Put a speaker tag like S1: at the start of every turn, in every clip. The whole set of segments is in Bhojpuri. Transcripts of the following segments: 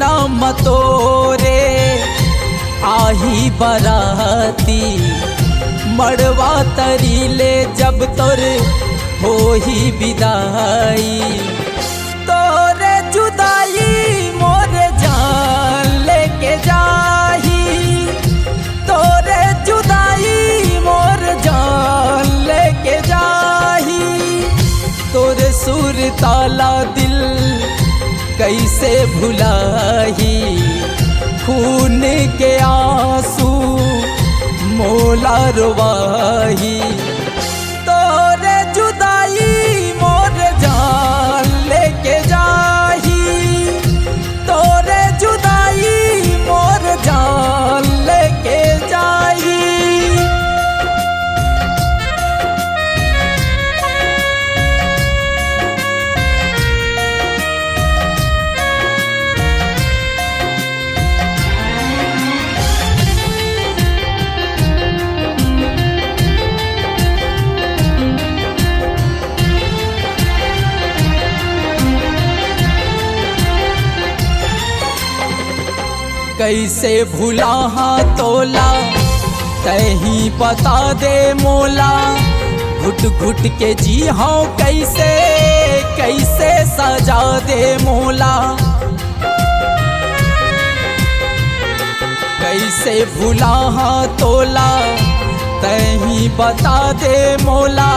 S1: अंगना मतोरे आही बराती, मड़वा तरीले जब तोर हो ही विदाई। तोरे जुदाई मोर जान लेके जाही, तोरे जुदाई मोर जान लेके जाही। तोरे सुर ताला दिल कैसे भुलाही, खून के आंसू मोला रुवाही। तोरे जुदाई मोर जान लेके जाही, तोरे जुदाई मोर जान लेके जाही। कैसे भुला हाँ तोला तही बता दे मोला, घुट घुट के जी हाँ कैसे कैसे सजा दे मोला। कैसे भुला हाँ तोला तही बता दे मोला,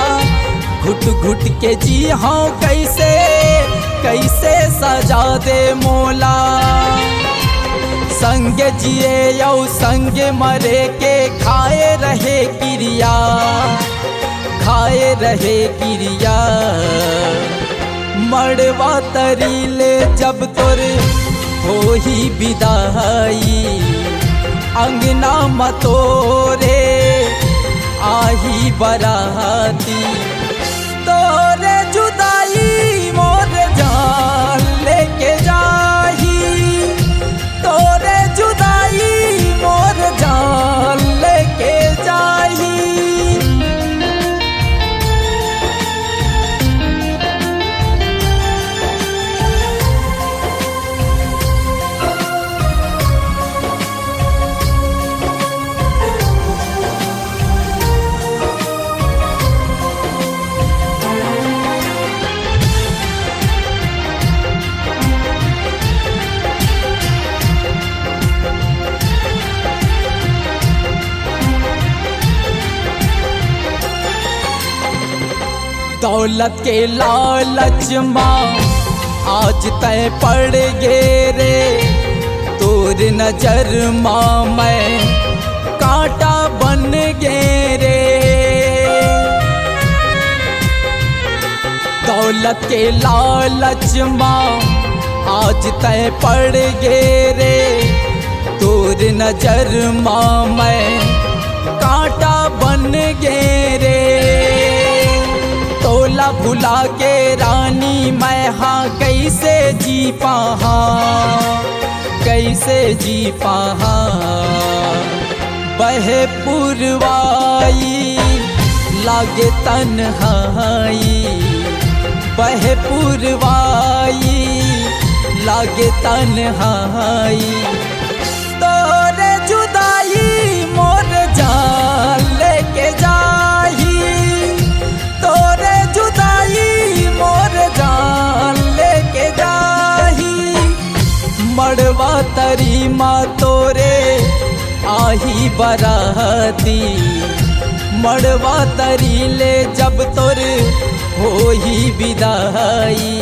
S1: घुट घुट के जी हाँ कैसे कैसे सजा दे मोला। संग जिए यौ संग मरे के खाए रहे क्रिया, खाए रहे क्रिया। मड़वा तरीले जब तोर हो ही विदाई, अंगना मतोरे आही बराती। तोरे जुदाई मोर जान लेके जाही, तोरे जुदाई मोर जान लेके जाही। दौलत के लालच माँ आज तय पड़ गे रे, तोर नजर माँ मैं कांटा बन गे रे। दौलत के लालच माँ आज तय पड़ गे रे, तोर नजर माँ मैं कांटा बन गे रे। तोला भुला के रानी मैं हाँ कैसे जी पाहा, कैसे जी पाहा। बहे पुरवाई लागे तन्हाई, बहे पुरवाई लागे तन्हाई। तोरे जुदाई मोर जान लेके जाही, तोरे जुदाई मोर जान लेके जाही। मड़वा तरी माँ तोरे आही बराती, मड़वा तरी ले जब तोर हो ही विदाई।